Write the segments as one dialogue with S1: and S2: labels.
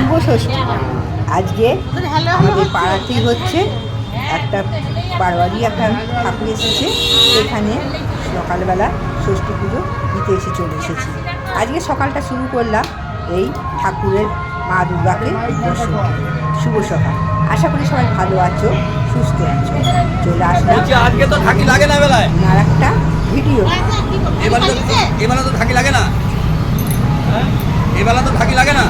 S1: শুভ ষষ্ঠী। আজকে আমাদের পাড়াতেই হচ্ছে একটা বারবারই একটা ঠাকুর এসেছে, সেখানে সকালবেলা ষষ্ঠী পুজো দিতে চলে এসেছি। আজকে সকালটা শুরু করলাম এই ঠাকুরের মা দুর্গাকে দর্শন। শুভ সকাল, আশা করি সবাই ভালো আছো, সুস্থ আছো। চলে আসলাম
S2: আজকে তো থাকি লাগে না বেলায়
S1: আর একটা ভিডিও।
S2: এবেলা তো থাকি লাগে না, এবেলা তো থাকি লাগে না।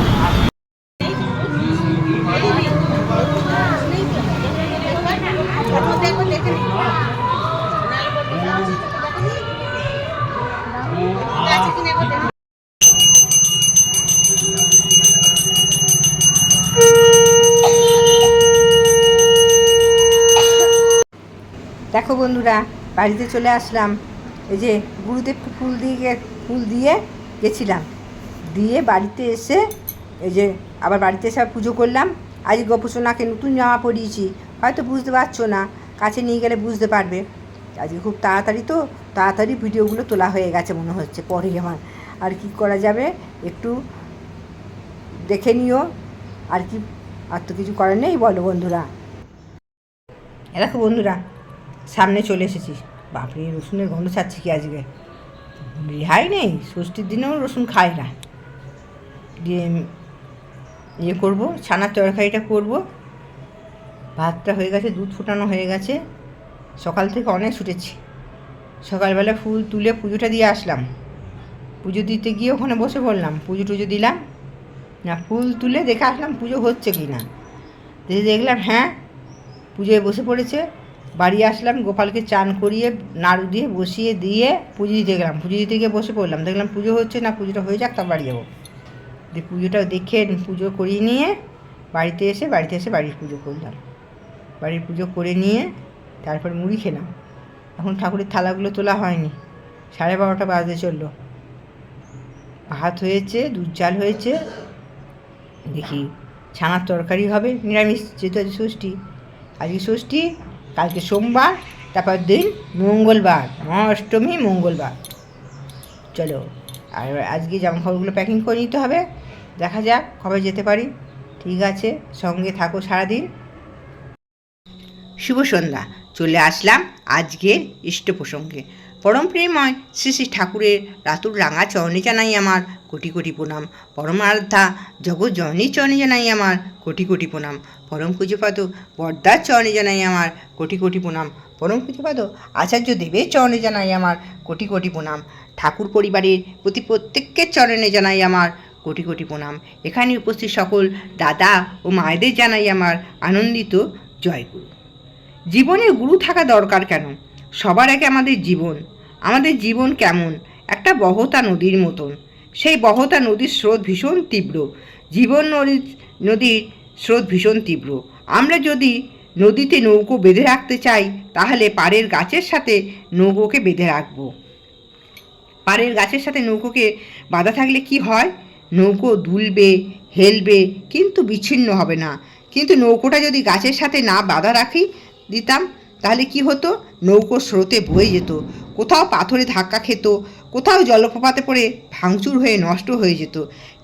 S1: দেখো বন্ধুরা, বাড়িতে চলে আসলাম। এই যে গুরুদেবকে ফুল দিয়ে গেছিলাম, দিয়ে বাড়িতে এসে এই যে আবার বাড়িতে এসে পুজো করলাম। আজ গোপসোনাকে নতুন জামা পরিয়েছি, হয়তো বুঝতে পারছো না, কাছে নিয়ে গেলে বুঝতে পারবে। আজকে খুব তাড়াতাড়ি ভিডিওগুলো তোলা হয়ে গেছে মনে হচ্ছে। পরে আমার আর কি করা যাবে, একটু দেখে নিও। আর কি, আর তো কিছু করার নেই, বলো বন্ধুরা। দেখো বন্ধুরা, সামনে চলে এসেছি। বাপরে, রসুনের গন্ধ ছাড়ছে কি আজকে, রেহাই নেই। ষষ্ঠীর দিনেও রসুন খায় না। দিয়ে ইয়ে করবো, ছানার তরকারিটা করব। ভাতটা হয়ে গেছে, দুধ ফোটানো হয়ে গেছে। সকাল থেকে অনেক ছুটেছি। সকালবেলা ফুল তুলে পুজোটা দিয়ে আসলাম। পুজো দিতে গিয়ে ওখানে বসে পড়লাম, পুজো টুজো দিলাম না, ফুল তুলে দেখে আসলাম পুজো হচ্ছে কি না। দেখলাম হ্যাঁ, পুজোয় বসে পড়েছে। বাড়ি আসলাম, গোপালকে চান করিয়ে নাড়ু দিয়ে বসিয়ে দিয়ে পুজো দিতে গেলাম। পুজো দিতে গিয়ে বসে পড়লাম, দেখলাম পুজো হচ্ছে না, পুজোটা হয়ে যাক তার বাড়ি যাবো। দিয়ে পুজোটা দেখে পুজো করিয়ে নিয়ে বাড়িতে এসে বাড়ির পুজো করলাম। বাড়ির পুজো করে নিয়ে তারপর মুড়ি খেলাম। এখন ঠাকুরের থালাগুলো তোলা হয়নি, 12:30 বাজতে চললো। ভাত হয়েছে, দুধ চাল হয়েছে, দেখি ছানার তরকারি হবে, নিরামিষ, যেহেতু আজ ষষ্ঠী। আজকে ষষ্ঠী, কালকে সোমবার, তারপর দিন মঙ্গলবার, মহাষ্টমী মঙ্গলবার। চলো, আর আজকে জামাকাপড়গুলো প্যাকিং করে নিতে হবে। দেখা যাক কবে যেতে পারি। ঠিক আছে, সঙ্গে থাকো সারাদিন। শুভ সন্ধ্যা, চলে আসলাম আজকের ইষ্ট প্রসঙ্গে। পরম প্রেমময় শ্রী শ্রী ঠাকুরের রাতুর রাঙা চরণে জানাই আমার কোটি কোটি প্রণাম। পরম আরাধ্যা জগৎ জননীর চরণে জানাই আমার কোটি কোটি প্রণাম। পরম পূজ্যপাদ বরদার চরণে জানাই আমার কোটি কোটি প্রণাম। পরম পূজ্যপাদ আচার্য দেবের চরণে জানাই আমার কোটি কোটি প্রণাম। ঠাকুর পরিবারের প্রতি প্রত্যেকের চরণে জানাই আমার কোটি কোটি প্রণাম। এখানে উপস্থিত সকল দাদা ও মায়েদের জানাই আমার আনন্দিত জয়গুরু। জীবনে গুরু থাকা দরকার কেন? সবার আগে আমাদের জীবন কেমন একটা বহতা নদীর মতন। সেই বহতা নদীর স্রোত ভীষণ তীব্র। জীবন নদীর স্রোত ভীষণ তীব্র। আমরা যদি নদীতে নৌকো বেঁধে রাখতে চাই, তাহলে পাড়ের গাছের সাথে নৌকোকে বেঁধে রাখবো। পাড়ের গাছের সাথে নৌকোকে বাঁধা থাকলে কি হয়? নৌকো দুলবে, হেলবে, কিন্তু বিচ্ছিন্ন হবে না। কিন্তু নৌকোটা যদি গাছের সাথে না বাঁধা দিতাম, তাহলে কি হতো? নৌকো স্রোতে বয়ে যেত, কোথাও পাথরে ধাক্কা খেত, কোথাও জলপ্রপাতে পড়ে ভাঙচুর হয়ে নষ্ট হয়ে যেত।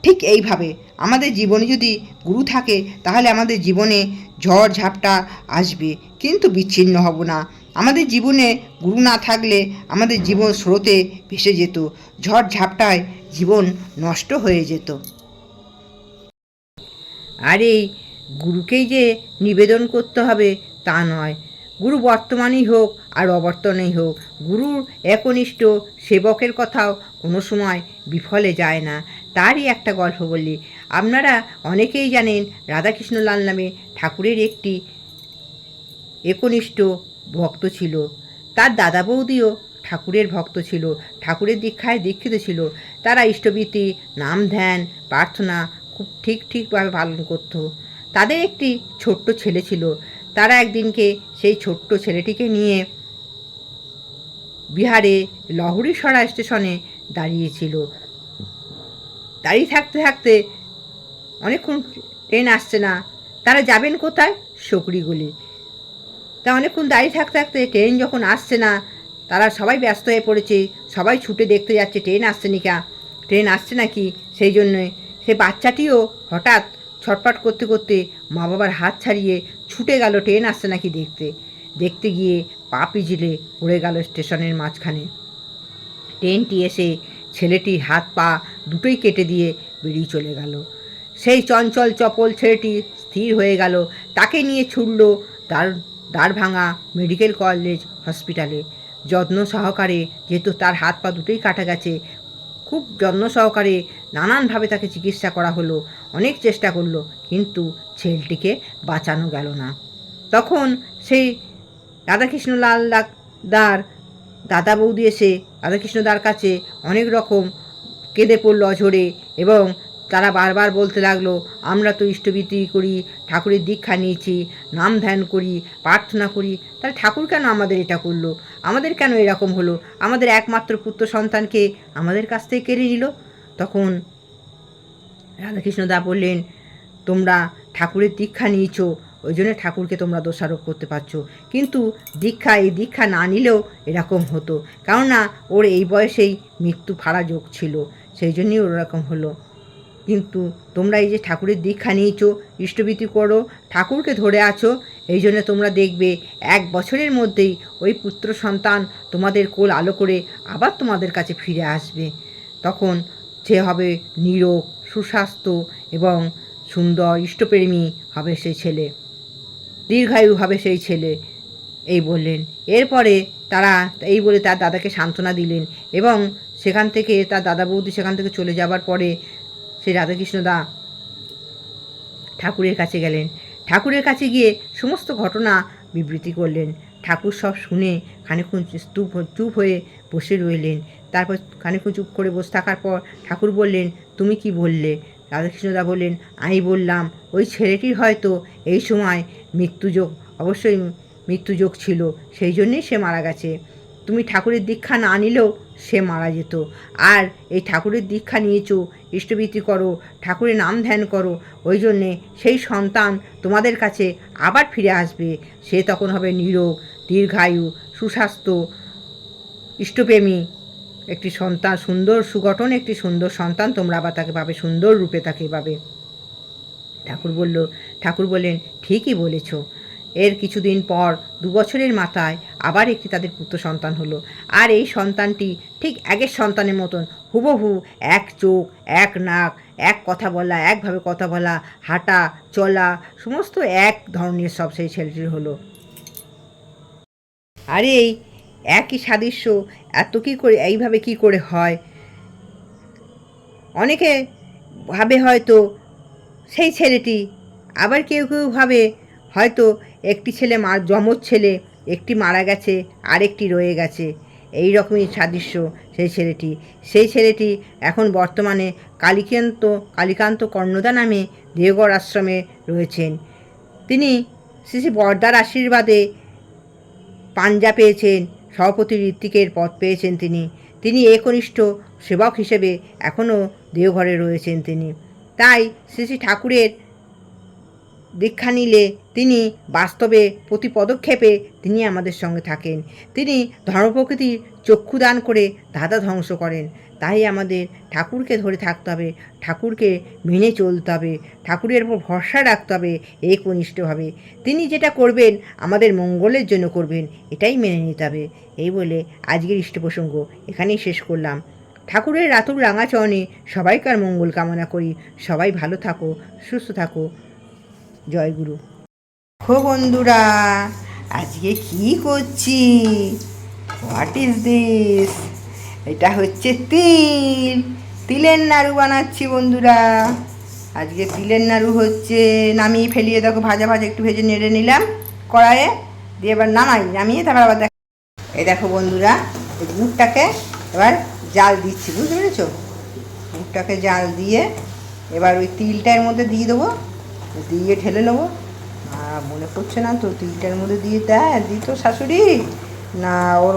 S1: ঠিক এইভাবে আমাদের জীবনে যদি গুরু থাকে, তাহলে আমাদের জীবনে ঝড় ঝাপটা আসবে, কিন্তু বিচ্ছিন্ন হব না। আমাদের জীবনে গুরু না থাকলে আমাদের জীবন স্রোতে ভেসে যেত, ঝড় ঝাপটায় জীবন নষ্ট হয়ে যেত। আর এই গুরুকেই যে নিবেদন করতে হবে তা নয়। গুরু বর্তমানেই হোক আর অবর্তমানেই হোক, গুরুর একনিষ্ঠ সেবকের কথাও কোনো সময় বিফলে যায় না। তারই একটা গল্প বলি। আপনারা অনেকেই জানেন, রাধাকৃষ্ণলাল নামে ঠাকুরের একটি একনিষ্ঠ ভক্ত ছিল। তার দাদা বৌদিও ঠাকুরের ভক্ত ছিল, ঠাকুরের দীক্ষায় দীক্ষিত ছিল। তারা ইষ্টবীতি, নাম ধ্যান, প্রার্থনা খুব ঠিকভাবে পালন করত। তাদের একটি ছোট্ট ছেলে ছিল। তারা একদিনকে সেই ছোট্ট ছেলেটিকে নিয়ে বিহারে লহরীসরা স্টেশনে দাঁড়িয়েছিল। দাঁড়িয়ে থাকতে থাকতে অনেকক্ষণ ট্রেন আসছে না। তারা যাবেন কোথায়? শকরিগলি। তা অনেকক্ষণ দাঁড়িয়ে থাকতে থাকতে ট্রেন যখন আসছে না, তারা সবাই ব্যস্ত হয়ে পড়েছে, সবাই ছুটে দেখতে যাচ্ছে ট্রেন আসছে নাকি, সেই জন্যে সে বাচ্চাটিও হঠাৎ ছটফট করতে করতে মা বাবার হাত ছাড়িয়ে ছুটে গেল ট্রেন আসছে নাকি দেখতে। দেখতে গিয়ে পা পিছলে পড়ে গেল স্টেশনের মাঝখানে। ট্রেনটি এসে ছেলেটির হাত পা দুটোই কেটে দিয়ে বেরিয়ে চলে গেল। সেই চঞ্চল চপল ছেলেটি স্থির হয়ে গেল। তাকে নিয়ে ছুটল দাঁড়ভাঙা মেডিকেল কলেজ হসপিটালে। যত্ন সহকারে, যেহেতু তার হাত পা দুটোই কাটা গেছে, খুব যত্ন সহকারে নানানভাবে তাকে চিকিৎসা করা হলো। অনেক চেষ্টা করলো, কিন্তু ছেলেটিকে বাঁচানো গেল না। তখন সেই রাধাকৃষ্ণলাল দাদা বৌদি এসে রাধাকৃষ্ণদার কাছে অনেক রকম কেঁদে পড়ল অঝরে, এবং তারা বারবার বলতে লাগলো, আমরা তো ইষ্টভীতি করি, ঠাকুরের দীক্ষা নিয়েছি, নাম ধ্যান করি, প্রার্থনা করি, তাহলে ঠাকুর কেন আমাদের এটা করলো? আমাদের কেন এরকম হলো? আমাদের একমাত্র পুত্র সন্তানকে আমাদের কাছ থেকে কেড়ে নিল। তখন রাধাকৃষ্ণদা বললেন, তোমরা ঠাকুরের দীক্ষা নিয়েছ, ওই জন্য ঠাকুরকে তোমরা দোষারোপ করতে পারছো, কিন্তু এই দীক্ষা না নিলেও এরকম হতো, কেননা ওর এই বয়সেই মৃত্যু ফাড়া যোগ ছিল, সেই জন্যই ওরকম হলো। কিন্তু তোমরা এই যে ঠাকুরের দীক্ষা নিয়েছো, ইষ্টভীতি করো, ঠাকুরকে ধরে আছো, এই জন্য তোমরা দেখবে 1 বছরের মধ্যেই ওই পুত্র সন্তান তোমাদের কোল আলো করে আবার তোমাদের কাছে ফিরে আসবে। তখন সে হবে নিরোগ, সুস্বাস্থ্য এবং সুন্দর ইষ্টপ্রেমী হবে সেই ছেলে, দীর্ঘায়ু হবে সেই ছেলে, এই বললেন। এরপরে তারা এই বলে তার দাদাকে সান্ত্বনা দিলেন, এবং সেখান থেকে তার দাদা বৌদি সেখান থেকে চলে যাবার পরে সেই রাধাকৃষ্ণদা ঠাকুরের কাছে গেলেন। ঠাকুরের কাছে গিয়ে সমস্ত ঘটনা বিবৃতি করলেন। ঠাকুর সব শুনে খানিকক্ষণ চুপ হয়ে বসে রইলেন। তারপর খানিকক্ষণ চুপ করে বসে থাকার পর ঠাকুর বললেন, তুমি কি বললে? রাধাকৃষ্ণদা বললেন, আমি বললাম ওই ছেলেটির হয়তো এই সময় মৃত্যুযোগ, অবশ্যই মৃত্যুযোগ ছিল, সেই জন্যই সে মারা গেছে। তুমি ঠাকুরের দীক্ষা না নিলেও সে মারা যেত। আর এই ঠাকুরের দীক্ষা নিয়েছো, ইষ্টভীতি করো, ঠাকুরের নাম ধ্যান করো, ওই জন্যে সেই সন্তান তোমাদের কাছে আবার ফিরে আসবে। সে তখন হবে নিরোগ, দীর্ঘায়ু, সুস্বাস্থ্য, ইষ্টপ্রেমী একটি সন্তান, সুন্দর সুগঠন একটি সুন্দর সন্তান তোমরা আবার তাকে পাবে, সুন্দর রূপে তাকে পাবে। ঠাকুর বললেন, ঠিকই বলেছ। এর কিছুদিন পর 2 বছরের মাথায় আবার একটি তাদের পুত্র সন্তান হলো। আর এই সন্তানটি ঠিক আগের সন্তানের মতন হুবহু, এক চোখ, এক নাক, এক কথা বলা, একভাবে কথা বলা, হাঁটা চলা সমস্ত এক ধরনের সব সেই ছেলেটির হলো। আর এই একই সাদৃশ্য এত কী করে, এইভাবে কি করে হয়? অনেকে ভাবে হয়তো সেই ছেলেটি, আবার কেউ কেউ ভাবে হয়তো একটি ছেলে যমজ ছেলে, একটি মারা গেছে, আরেকটি রয়ে গেছে, এই রকমই সাদৃশ্য সেই ছেলেটি এখন বর্তমানে কালীকান্ত কর্ণদা নামে দেওঘর আশ্রমে রয়েছেন। তিনি শ্রী বরদার আশীর্বাদে পাঞ্জা পেয়েছেন, সভাপতি ঋত্বিকের পদ পেয়েছেন। তিনি একনিষ্ঠ সেবক হিসেবে এখনও দেওঘরে রয়েছেন। তাই শ্রী ঠাকুরের দীক্ষা নিলে তিনি বাস্তবে প্রতি পদক্ষেপে তিনি আমাদের সঙ্গে থাকেন। তিনি ধর্মপ্রকৃতির চক্ষুদান করে ধাঁধা ধ্বংস করেন। তাই আমাদের ঠাকুরকে ধরে থাকতে হবে, ঠাকুরকে মেনে চলতে হবে, ঠাকুরের উপর ভরসা রাখতে হবে একনিষ্ঠভাবে। তিনি যেটা করবেন আমাদের মঙ্গলের জন্য করবেন, এটাই মেনে নিতে হবে। এই বলে আজকের ইষ্ট প্রসঙ্গ এখানেই শেষ করলাম। ঠাকুরের রাতুর রাঙা চরণে সবাইকার মঙ্গল কামনা করি। সবাই ভালো থাকো, সুস্থ থাকো। জয় গুরু। বন্ধুরা, আজকে কি করছি? What is this? এটা হচ্ছে তিলের নাড়ু বানাচ্ছি বন্ধুরা। আজকে তিলের নাড়ু হচ্ছে, নামিয়ে ফেলিয়ে দেখো, ভাজা একটু ভেজে নেড়ে নিলাম কড়াইয়ে দিয়ে, এবার নামিয়ে তারপর আবার এই দেখো বন্ধুরা, এই গুড়টাকে এবার জাল দিচ্ছি, বুঝতে পেরেছো? গুড়টাকে জাল দিয়ে এবার ওই তিলটার মধ্যে দিয়ে দেবো, দিয়ে ঢেলে নেবো। মনে পড়ছে না তো, তিলটার মধ্যে দিয়ে দিত শাশুড়ি না, ওর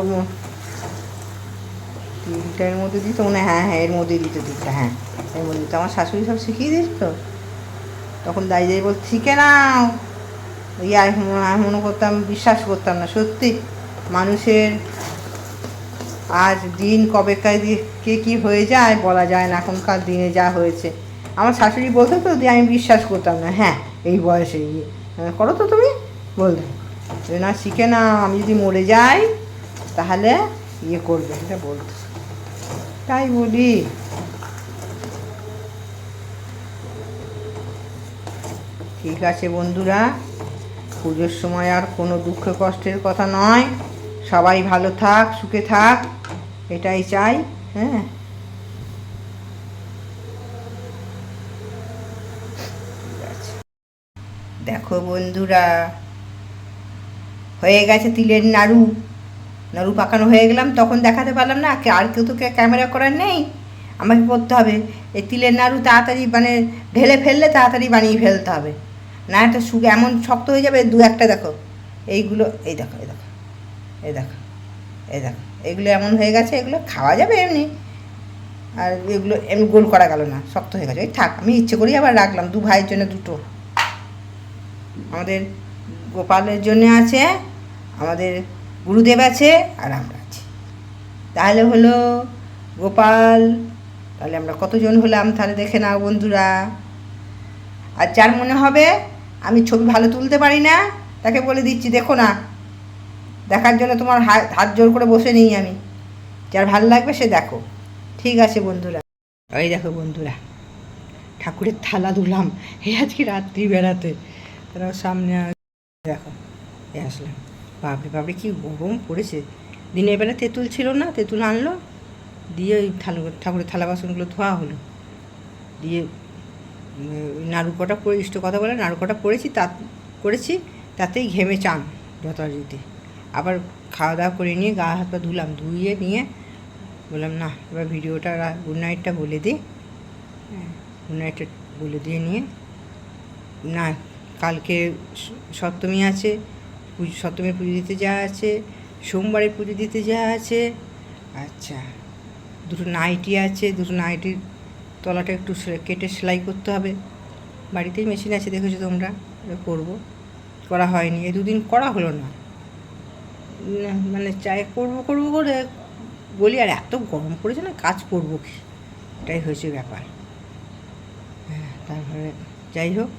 S1: তিলটার মধ্যে দিত মনে, হ্যাঁ এর মধ্যে দিত তিলটা, হ্যাঁ এর মধ্যে দিত। আমার শাশুড়ি সব শিখিয়ে দিত, তখন দাঁড়িয়ে বল শিখে নাও। আর মনে করতাম, বিশ্বাস করতাম না, সত্যি মানুষের আজ দিন কবেকার দিয়ে কে কী হয়ে যায় বলা যায় না, এখনকার দিনে যা হয়েছে। আমার শাশুড়ি বলতো তো দিয়ে আমি বিশ্বাস করতাম না, হ্যাঁ এই বয়সে করো তো তুমি বলতে না, শিখে না, আমি যদি মরে যাই তাহলে করবে, এটা বলতো। তাই বলি ঠিক আছে বন্ধুরা, পুজোর সময় আর কোনো দুঃখ কষ্টের কথা নয়, সবাই ভালো থাক, সুখে থাক, এটাই চাই। হ্যাঁ, দেখো বন্ধুরা, হয়ে গেছে তিলের নাড়ু। নাড়ু পাকানো হয়ে গেলাম, তখন দেখাতে পারলাম না, আর কেউ তো ক্যামেরা করার নেই, আমাকে করতে হবে। এই তিলের নাড়ু তাড়াতাড়ি মানে ঢেলে ফেললে তাড়াতাড়ি বানিয়ে ফেলতে হবে, না একটা এমন শক্ত হয়ে যাবে। দু একটা দেখো এইগুলো, এই দেখো এই দেখো এই দেখো এই দেখো, এগুলো এমন হয়ে গেছে, এগুলো খাওয়া যাবে এমনি, আর এগুলো এমনি গোল করা গেল না, শক্ত হয়ে গেছে। ওই থাক, আমি ইচ্ছে করি আবার রাখলাম, দু ভাইয়ের জন্য দুটো, আমাদের গোপালের জন্য আছে, আমাদের গুরুদেব আছে, আর আমরা আছি, তাহলে হলো গোপাল। তাহলে আমরা কতজন হলাম তাহলে দেখে নাও বন্ধুরা। আর যার মনে হবে আমি ছবি ভালো তুলতে পারি না, তাকে বলে দিচ্ছি দেখো না, দেখার জন্য তোমার হাত জোর করে বসে নিই আমি, যার ভালো লাগবে সে দেখো। ঠিক আছে বন্ধুরা, ওই দেখো বন্ধুরা, ঠাকুরের থালা ধুলাম এই আজকে রাত্রি বেড়াতে, তারা সামনে দেখো এই আসলাম। বাপরে বাপরে কী গরম পড়েছে, দিনের বেলা তেঁতুল ছিল না, তেঁতুল আনলো, দিয়ে ওই ঠাকুরের থালা বাসনগুলো ধোয়া হলো, দিয়ে নাড়ু কটা পরে, ইষ্ট কথা বলে নাড়ু কটা পড়েছি, করেছি, তাতেই ঘেমে চান যথারীতি। আবার খাওয়া দাওয়া করে নিয়ে গা হাত পা ধুলাম, ধুয়ে নিয়ে বললাম না এবার ভিডিওটা গুড নাইটটা বলে দিই, হ্যাঁ গুড নাইটটা বলে দিয়ে নিয়ে, না কালকে সপ্তমী আছে, সপ্তমীর পুজো দিতে যাওয়া আছে, সোমবারের পুজো দিতে যাওয়া আছে, আচ্ছা দুটো নাইটি আছে, দুটো নাইটির তলাটা একটু কেটে সেলাই করতে হবে, বাড়িতেই মেশিন আছে দেখেছো তোমরা, করবো, করা হয়নি, এই দুদিন করা হলো না, মানে চাই করবো করবো করে বলি, আর এত গরম পড়েছে না, কাজ করবো কি, এটাই হয়েছে ব্যাপার। হ্যাঁ তারপরে যাই হোক,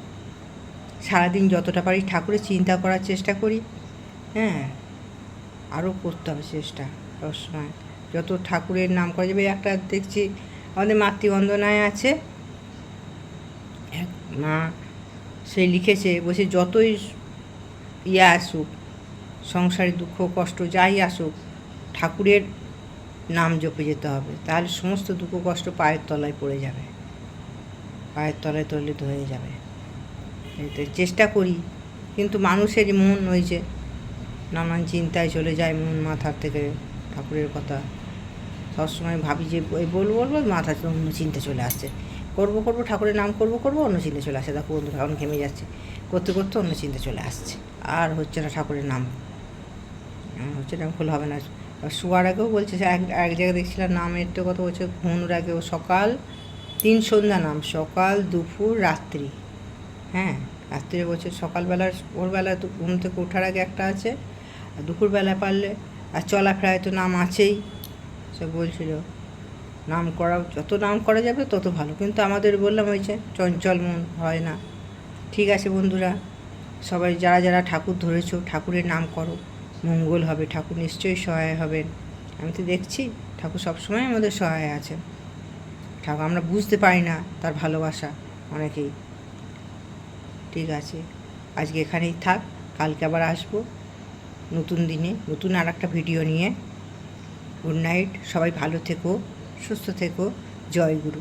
S1: সারাদিন যতটা পারি ঠাকুরের চিন্তা করার চেষ্টা করি, হ্যাঁ আরও করতে হবে চেষ্টা সবসময়, যত ঠাকুরের নাম করা যাবে। একটা দেখছি আমাদের মাতৃবন্দনায় আছে এক মা, সে লিখেছে বলছে যতই আসুক, সংসারে দুঃখ কষ্ট যাই আসুক, ঠাকুরের নাম জপে যেতে হবে, তাহলে সমস্ত দুঃখ কষ্ট পায়ের তলায় পড়ে যাবে, পায়ের তলায় তলিত হয়ে যাবে। এতে চেষ্টা করি, কিন্তু মানুষের মন ওই যে নানান চিন্তায় চলে যায় মন, মাথার থেকে ঠাকুরের কথা সবসময় ভাবি যে ওই বলবো মাথা অন্য চিন্তা চলে আসছে, করবো করবো ঠাকুরের নাম করবো করবো, অন্য চিন্তা চলে আসছে, দেখো বন্ধুরা এখন ঘেমে যাচ্ছে, করতে করতে অন্য চিন্তা চলে আসছে, আর হচ্ছে না ঠাকুরের নাম হচ্ছে না, ভুল হবে না। শোয়ার আগেও বলছে, এক জায়গায় দেখছিলাম নামের তো কথা বলছে, ঘুমোনোর আগেও সকাল 3 সন্ধ্যা নাম, সকাল দুপুর রাত্রি, হ্যাঁ রাত্রে বলছে, সকালবেলার ভোরবেলা তো ঘুম থেকে ওঠার আগে একটা আছে, আর দুপুরবেলা পারলে, আর চলাফেরায় তো নাম আছেই, সে বলছিল নাম করা, যত নাম করা যাবে তত ভালো, কিন্তু আমাদের বললাম ওই যে চঞ্চল মন হয় না। ঠিক আছে বন্ধুরা, সবাই যারা যারা ঠাকুর ধরেছো ঠাকুরের নাম করো, মঙ্গল হবে, ঠাকুর নিশ্চয়ই সহায় হবেন। আমি তো দেখছি ঠাকুর সবসময় আমাদের সহায় আছে, ঠাকুর আমরা বুঝতে পারি না তার ভালোবাসা অনেকেই। ঠিক আছে, আজকে এখানেই থাক, কালকে আবার আসবো নতুন দিনে, নতুন আর একটা ভিডিও নিয়ে। গুড নাইট, সবাই ভালো থেকো, সুস্থ থেকো, জয় গুরু।